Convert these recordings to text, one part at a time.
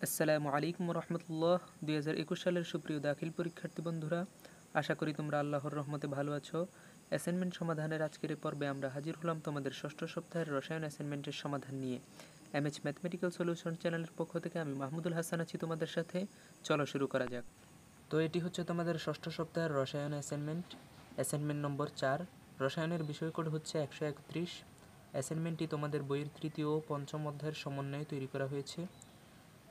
আসসালামু আলাইকুম রহমতুল্লাহ। 2021 সালের সুপ্রিয় দাখিল পরীক্ষার্থী বন্ধুরা, আশা করি তোমরা আল্লাহর রহমতে ভালো আছো। অ্যাসাইনমেন্ট সমাধানের আজকের এই পর্বে আমরা হাজির হলাম তোমাদের ষষ্ঠ সপ্তাহের রসায়ন অ্যাসাইনমেন্টের সমাধান নিয়ে। এমএচ ম্যাথমেটিক্যাল সলিউশন চ্যানেলের পক্ষ থেকে আমি মাহমুদুল হাসান আছি তোমাদের সাথে। চলো শুরু করা যাক। তো এটি হচ্ছে তোমাদের ষষ্ঠ সপ্তাহের রসায়ন অ্যাসাইনমেন্ট নম্বর 4। রসায়নের বিষয় কোড হচ্ছে 131। অ্যাসাইনমেন্টটি তোমাদের বইয়ের তৃতীয় ও পঞ্চম অধ্যায়ের সমন্বয়ে তৈরি করা হয়েছে।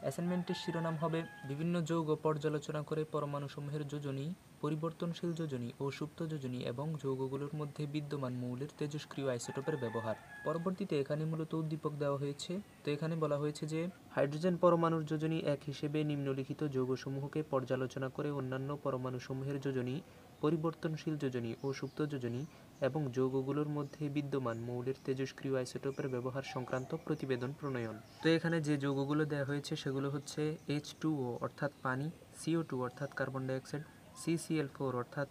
অ্যাসাইনমেন্টটির শিরোনাম হবে বিভিন্ন যৌগ পর্যালোচনা করে পরমাণুসমূহের যোজনী, পরিবর্তনশীল যোজনী ও সুপ্ত যোজনী এবং যৌগগুলোর মধ্যে বিদ্যমান মৌলের তেজস্ক্রিয় আইসোটোপের ব্যবহার। পরবর্তীতে এখানে মূলত উদ্দীপক দেওয়া হয়েছে। তো এখানে বলা হয়েছে যে হাইড্রোজেন পরমাণুর যোজনী 1 হিসেবে নিম্নলিখিত যৌগসমূহকে পর্যালোচনা করে অন্যান্য পরমাণুসমূহের যোজনী, পরিবর্তনশীল যোজনী ও সুপ্ত যোজনী এবং যৌগগুলোর মধ্যে বিদ্যমান মৌলের তেজস্ক্রিয় আইসোটোপের ব্যবহার সংক্রান্ত প্রতিবেদন প্রণয়ন। তো এখানে যে যৌগগুলো দেওয়া হয়েছে সেগুলো হচ্ছে H2O অর্থাৎ পানি, CO2 অর্থাৎ কার্বন ডাইঅক্সাইড, CCl4 অর্থাৎ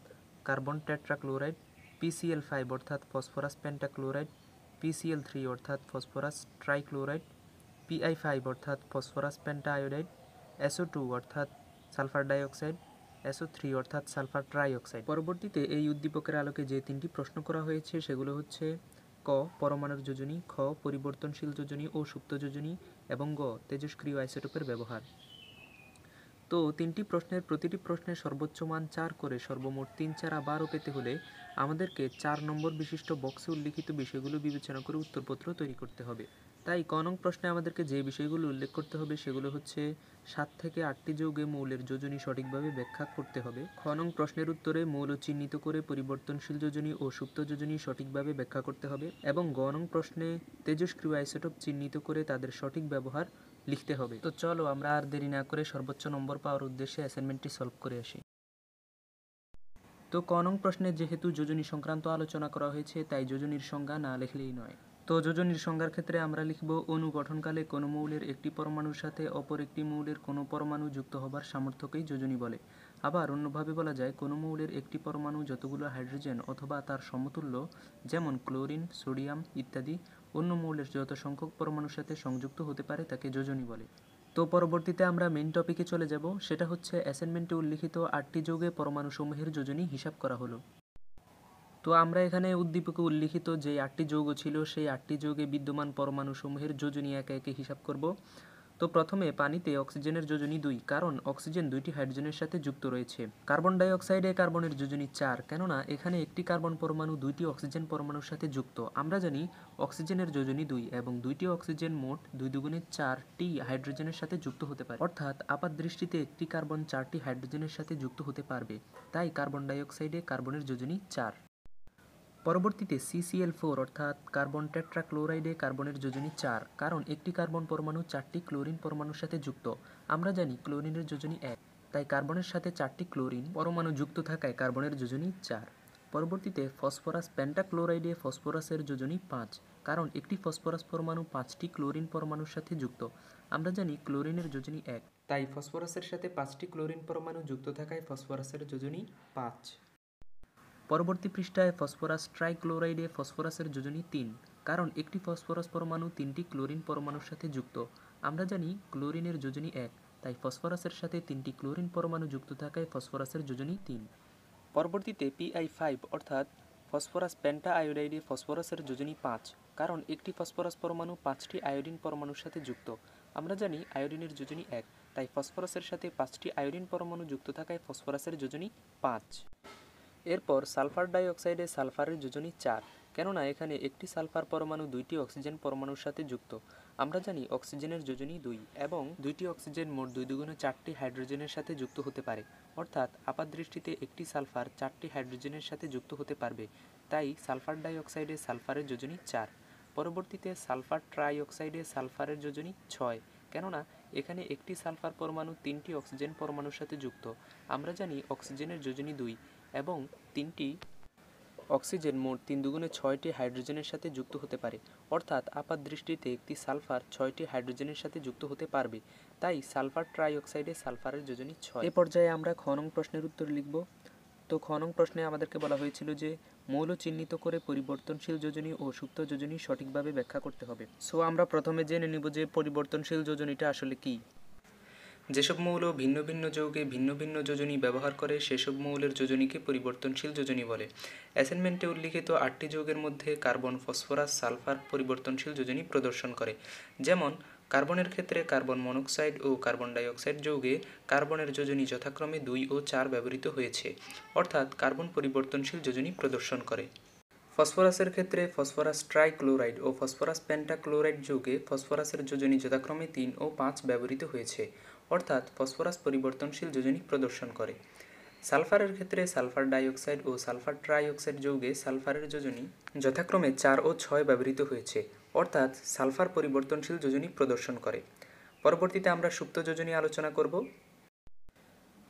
কার্বন টেট্রাক্লোরাইড, PCl5 অর্থাৎ ফসফরাস পেন্টাক্লোরাইড, PCl3 অর্থাৎ ফসফরাস ট্রাইক্লোরাইড, Pi5 অর্থাৎ ফসফরাস পেন্টাআয়োডাইড, SO2 অর্থাৎ সালফার ডাইঅক্সাইড, SO3 অর্থাৎ সালফার ট্রাইঅক্সাইড। পরবর্তীতে এই উদ্দীপকের আলোকে যে তিনটি প্রশ্ন করা হয়েছে সেগুলো হচ্ছে ক পরমাণুর যোজনী, খ পরিবর্তনশীল যোজনী ও সুপ্ত যোজনী এবং গ তেজস্ক্রিয় আইসোটোপের ব্যবহার। তো তিনটি প্রশ্নের প্রতিটি প্রশ্নের সর্বোচ্চ মান 4 করে সর্বমোট 3, 4, 12 পেতে হলে আমাদেরকে 4 নম্বর বিশিষ্ট বক্সে উল্লিখিত বিষয়গুলো বিবেচনা করে উত্তরপত্র তৈরি করতে হবে। তাই ক নং প্রশ্নে আমাদেরকে যে বিষয়গুলো উল্লেখ করতে হবে সেগুলো হচ্ছে 7 থেকে 8টি যৌগে মৌলের যোজনী সঠিকভাবে ব্যাখ্যা করতে হবে। খ নং প্রশ্নের উত্তরে মৌল চিহ্নিত করে পরিবর্তনশীল যোজনী ও সুপ্ত যোজনী সঠিকভাবে ব্যাখ্যা করতে হবে এবং গ নং প্রশ্নে তেজস্ক্রিয় আইসোটোপ চিহ্নিত করে তাদের সঠিক ব্যবহার লিখতে হবে। তো চলো আমরা আর দেরি না করে সর্বোচ্চ নম্বর পাওয়ার উদ্দেশ্যে অ্যাসাইনমেন্টটি সলভ করে আসি। তো ক নং প্রশ্নে যেহেতু যোজনী সংক্রান্ত আলোচনা করা হয়েছে তাই যোজনীর সংজ্ঞা না লিখলেই নয়। তো যোজনীর সংজ্ঞার ক্ষেত্রে আমরা লিখব অণু গঠনকালে কোনো মৌলের একটি পরমাণুর সাথে অপর একটি মৌলের কোনো পরমাণু যুক্ত হবার সামর্থ্যকেই যোজনী বলে। আবার অন্যভাবে বলা যায় কোনো মৌলের একটি পরমাণু যতগুলো হাইড্রোজেন অথবা তার সমতুল্য যেমন ক্লোরিন, সোডিয়াম ইত্যাদি অন্য মৌলের যত সংখ্যক পরমাণুর সাথে সংযুক্ত হতে পারে তাকে যোজনী বলে। তো পরবর্তীতে আমরা মেইন টপিকে চলে যাব, সেটা হচ্ছে অ্যাসাইনমেন্টে উল্লিখিত 8টি যৌগে পরমাণুসমূহের যোজনী হিসাব করা হলো। তো আমরা এখানে উদ্দীপকে উল্লিখিত যে 8টি যৌগ ছিল সেই 8টি যৌগে বিদ্যমান পরমাণুসমূহের যোজনী একে একে হিসাব করব। তো প্রথমে পানিতে অক্সিজেনের যোজনী 2, কারণ অক্সিজেন 2টি হাইড্রোজেনের সাথে যুক্ত রয়েছে। কার্বন ডাইঅক্সাইডে কার্বনের যোজনী 4, কেননা এখানে একটি কার্বন পরমাণু 2টি অক্সিজেন পরমাণুর সাথে যুক্ত। আমরা জানি অক্সিজেনের যোজনী 2 এবং 2টি অক্সিজেন মোট 2 দুগুণে 4টি হাইড্রোজেনের সাথে যুক্ত হতে পারে, অর্থাৎ আপাতদৃষ্টিতে একটি কার্বন 4টি হাইড্রোজেনের সাথে যুক্ত হতে পারবে। তাই কার্বন ডাইঅক্সাইডে কার্বনের যোজনী 4। পরবর্তীতে CCl4 অর্থাৎ কার্বন টেট্রাক্লোরাইডে কার্বনের যোজনী 4, কারণ একটি কার্বন পরমাণু 4টি ক্লোরিন পরমাণুর সাথে যুক্ত। আমরা জানি ক্লোরিনের যোজনী 1, তাই কার্বনের সাথে 4টি ক্লোরিন পরমাণু যুক্ত থাকায় কার্বনের যোজনী 4। পরবর্তীতে ফসফরাস পেন্টাক্লোরাইডে ফসফরাসের যোজনী 5, কারণ একটি ফসফরাস পরমাণু 5টি ক্লোরিন পরমাণুর সাথে যুক্ত। আমরা জানি ক্লোরিনের যোজনী 1, তাই ফসফরাসের সাথে 5টি ক্লোরিন পরমাণু যুক্ত থাকায় ফসফরাসের যোজনী 5। পরবর্তী পৃষ্ঠায় ফসফরাস ট্রাইক্লোরাইডে ফসফরাসের যোজনী 3, কারণ একটি ফসফরাস পরমাণু 3টি ক্লোরিন পরমাণুর সাথে যুক্ত। আমরা জানি ক্লোরিনের যোজনী 1, তাই ফসফরাসের সাথে 3টি ক্লোরিন পরমাণু যুক্ত থাকায় ফসফরাসের যোজনী 3। পরবর্তীতে Pi5 অর্থাৎ ফসফরাস পেন্টাআয়োডাইডে ফসফরাসের যোজনী 5, কারণ একটি ফসফরাস পরমাণু 5টি আয়োডিন পরমাণুর সাথে যুক্ত। আমরা জানি আয়োডিনের যোজনী 1, তাই ফসফরাসের সাথে 5টি আয়োডিন পরমাণু যুক্ত থাকায় ফসফরাসের যোজনী 5। এরপর সালফার ডাইঅক্সাইডে সালফারের যোজনী 4, কেননা এখানে একটি সালফার পরমাণু 2টি অক্সিজেন পরমাণুর সাথে যুক্ত। আমরা জানি অক্সিজেনের যোজনী 2 এবং 2টি অক্সিজেন মোট 2 দুগুণে 4টি হাইড্রোজেনের সাথে যুক্ত হতে পারে, অর্থাৎ আপাতদৃষ্টিতে একটি সালফার 4টি হাইড্রোজেনের সাথে যুক্ত হতে পারবে। তাই সালফার ডাইঅক্সাইডে সালফারের যোজনী 4। পরবর্তীতে সালফার ট্রাইঅক্সাইডে সালফারের যোজনী 6, কেননা এখানে একটি সালফার পরমাণু 3টি অক্সিজেন পরমাণুর সাথে যুক্ত। আমরা জানি অক্সিজেনের যোজনী 2 এবং 3টি অক্সিজেন মোট 3 দুগুণে 6টি হাইড্রোজেনের সাথে যুক্ত হতে পারে, অর্থাৎ আপাতদৃষ্টিতে একটি সালফার 6টি হাইড্রোজেনের সাথে যুক্ত হতে পারবে। তাই সালফার ট্রাইঅক্সাইডে সালফারের যোজনী 6। এ পর্যায়ে আমরা খ নং প্রশ্নের উত্তর লিখব। তো খ নং প্রশ্নে আমাদেরকে বলা হয়েছিল যে মৌল চিহ্নিত করে পরিবর্তনশীল যোজনী ও সুপ্ত যোজনী সঠিকভাবে ব্যাখ্যা করতে হবে। সো আমরা প্রথমে জেনে নিব যে পরিবর্তনশীল যোজনীটা আসলে কি। যেসব মৌল ভিন্ন ভিন্ন যৌগে ভিন্ন ভিন্ন যোজনী ব্যবহার করে সেসব মৌলের যোজনীকে পরিবর্তনশীল যোজনী বলে। অ্যাসাইনমেন্টে উল্লিখিত 8টি যৌগের মধ্যে কার্বন, ফসফরাস, সালফার পরিবর্তনশীল যোজনী প্রদর্শন করে। যেমন কার্বনের ক্ষেত্রে কার্বন মনোক্সাইড ও কার্বন ডাই অক্সাইড যৌগে কার্বনের যোজনী যথাক্রমে 2 ও 4 ব্যবহৃত হয়েছে, অর্থাৎ কার্বন পরিবর্তনশীল যোজনী প্রদর্শন করে। ফসফরাসের ক্ষেত্রে ফসফরাস ট্রাইক্লোরাইড ও ফসফরাস পেন্টাক্লোরাইড যৌগে ফসফরাসের যোজনী যথাক্রমে 3 ও 5 ব্যবহৃত হয়েছে, অর্থাৎ ফসফরাস পরিবর্তনশীল যোজনী প্রদর্শন করে। সালফারের ক্ষেত্রে সালফার ডাইঅক্সাইড ও সালফার ট্রাইঅক্সাইড যৌগে সালফারের যোজনী যথাক্রমে 4 ও 6 ব্যবহৃত হয়েছে, অর্থাৎ সালফার পরিবর্তনশীল যোজনী প্রদর্শন করে। পরবর্তীতে আমরা সুপ্ত যোজনী আলোচনা করব।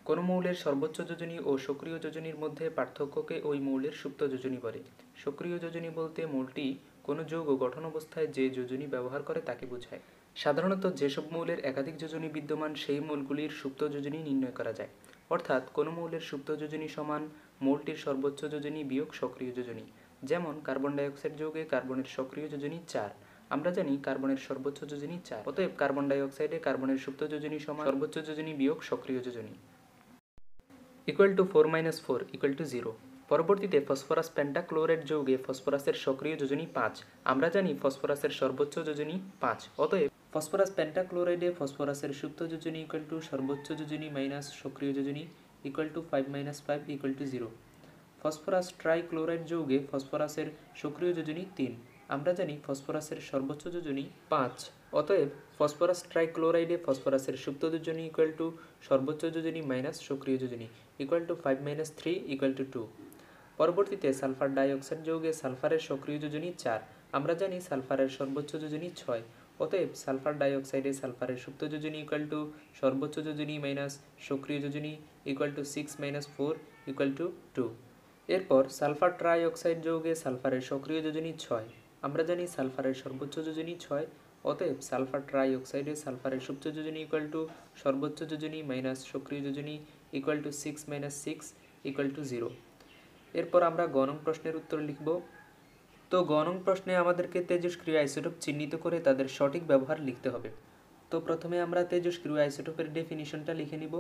কোনো মৌলের সর্বোচ্চ যোজনী ও সক্রিয় যোজনীর মধ্যে পার্থক্যকে ওই মৌলের সুপ্ত যোজনী বলে। সক্রিয় যোজনী বলতে মৌলটি কোনো যৌগ গঠন অবস্থায় যে যোজনী ব্যবহার করে তাকে বোঝায়। সাধারণত যেসব মৌলের একাধিক যোজনী বিদ্যমান সেই মৌলগুলির সুপ্ত যোজনী নির্ণয় করা যায়। অর্থাৎ কোনো মৌলের সুপ্ত যোজনী সমান মৌলটির সর্বোচ্চ যোজনী বিয়োগ সক্রিয় যোজনী। যেমন কার্বন ডাইঅক্সাইড যৌগে কার্বনের সক্রিয় যোজনী 4। আমরা জানি কার্বনের সর্বোচ্চ যোজনী 4, অতএব কার্বন ডাইঅক্সাইডে কার্বনের সুপ্ত যোজনী সমান সর্বোচ্চ যোজনী বিয়োগ সক্রিয় যোজনী। Equal to 4 - 4 equal to 0। পরবর্তীতে ফসফরাস পেন্টাক্লোরাইড যৌগে ফসফরাসের সক্রিয় যোজনী 5। আমরা জানি ফসফরাসের সর্বোচ্চ যোজনী 5, অতএব ফসফরাস পেন্টাক্লোরাইডে ফসফরাসের সুপ্ত যোজনী ইকুয়াল টু সর্বোচ্চ যোজনী মাইনাস সক্রিয় যোজনী ইকুয়াল টু 5 - 5 ইকুয়াল টু 0। ফসফরাস ট্রাইক্লোরাইড যৌগে ফসফরাসের সক্রিয় যোজনী 3। আমরা জানি ফসফরাসের সর্বোচ্চ যোজনী 5, অতএব ফসফরাস ট্রাইক্লোরাইডে ফসফরাসের সুপ্ত যোজনী ইকুয়াল টু সর্বোচ্চ যোজনী মাইনাস সক্রিয় যোজনী ইকুয়াল টু 5 - 3 ইকুয়াল টু 2। পরবর্তীতে সালফার ডাইঅক্সাইড যৌগে সালফারের সক্রিয় যোজনী 4। আমরা জানি সালফারের সর্বোচ্চ যোজনী 6, অতএব সালফার ডাইঅক্সাইডে সালফারের সুপ্ত যোজনী ইকুয়াল টু সর্বোচ্চ যোজনী মাইনাস সক্রিয় যোজনী ইকুয়াল টু 6 - 4 ইকুয়াল টু 2। এরপর সালফার ট্রাইঅক্সাইড যৌগে সালফারের সক্রিয় যোজনী 6। আমরা জানি সালফারের সর্বোচ্চ যোজনী 6, অতএব সালফার ট্রাইঅক্সাইডে সালফারের সুপ্ত যোজনী ইকুয়াল টু সর্বোচ্চ যোজনী মাইনাস সক্রিয় যোজনী ইকুয়াল টু 6 - 6 ইকুয়াল টু 0। এরপর আমরা গ নং প্রশ্নের উত্তর লিখব। তো গ নং প্রশ্নে আমাদেরকে তেজস্ক্রিয় আইসোটোপ চিহ্নিত করে তাদের সঠিক ব্যবহার লিখতে হবে। তো প্রথমে আমরা তেজস্ক্রিয় আইসোটোপের ডেফিনিশনটা লিখে নিব।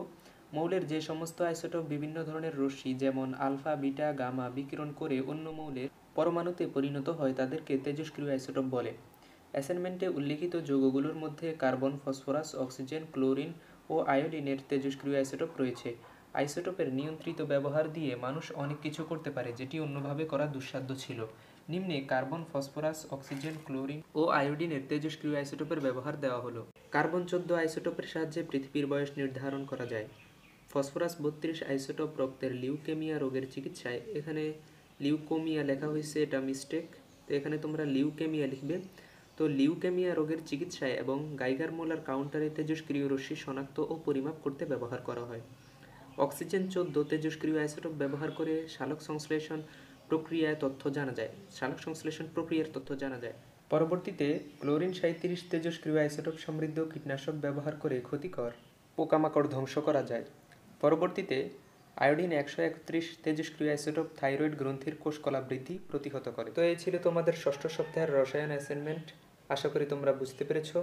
মৌলের যে সমস্ত আইসোটোপ বিভিন্ন ধরনের রশ্মি যেমন আলফা, বিটা, গামা বিকিরণ করে অন্য মৌলের পরমাণুতে পরিণত হয় তাদেরকে তেজস্ক্রিয় আইসোটোপ বলে। অ্যাসাইনমেন্টে উল্লিখিত যৌগগুলোর মধ্যে কার্বন, ফসফরাস, অক্সিজেন, ক্লোরিন ও আয়োডিনের তেজস্ক্রিয় আইসোটোপ রয়েছে। আইসোটোপের নিয়ন্ত্রিত ব্যবহার দিয়ে মানুষ অনেক কিছু করতে পারে যেটি অন্যভাবে করা দুঃসাধ্য ছিল। নিম্নে কার্বন, ফসফরাস, অক্সিজেন, ক্লোরিন ও আয়োডিনের তেজস্ক্রিয় আইসোটোপের ব্যবহার দেওয়া হলো। কার্বন 14 আইসোটোপের সাহায্যে পৃথিবীর বয়স নির্ধারণ করা যায়। ফসফরাস 32 আইসোটোপ রক্তের লিউকেমিয়া রোগের চিকিৎসায়, এখানে লিউকোমিয়া লেখা হয়েছে, এটা মিস্টেক, তো এখানে তোমরা লিউকেমিয়া লিখবে। তো লিউকেমিয়া রোগের চিকিৎসায় এবং গাইগার মোলার কাউন্টারে তেজস্ক্রিয় রশ্মি শনাক্ত ও পরিমাপ করতে ব্যবহার করা হয়। অক্সিজেন 14 তেজস্ক্রিয় আইসোটোপ ব্যবহার করে সালোক সংশ্লেষণ প্রক্রিয়ার তথ্য জানা যায়। পরবর্তীতে ক্লোরিন 37 তেজস্ক্রিয় আইসোটোপ সমৃদ্ধ কীটনাশক ব্যবহার করে ক্ষতিকর পোকামাকড় ধ্বংস করা যায়। পরবর্তীতে আয়োডিন 131 তেজস্ক্রিয় আইসোটোপ থাইরয়েড গ্রন্থির কোষকলা বৃদ্ধি প্রতিহত করে। তো এই ছিল তোমাদের ষষ্ঠ সপ্তাহের রসায়ন অ্যাসাইনমেন্ট। আশা করি তোমরা বুঝতে পেরেছো।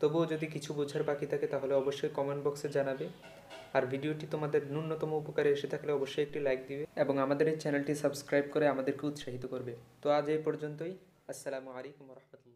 তবুও যদি কিছু বোঝার বাকি থাকে তাহলে অবশ্যই কমেন্ট বক্সে জানাবে। আর ভিডিওটি তোমাদের ন্যূনতম উপকারে এসে থাকলে অবশ্যই একটি লাইক দিবে এবং আমাদের এই চ্যানেলটি সাবস্ক্রাইব করে আমাদেরকে উৎসাহিত করবে। তো আজ এই পর্যন্তই। আসসালামু আলাইকুম ওয়া রাহমাতুল্লাহ।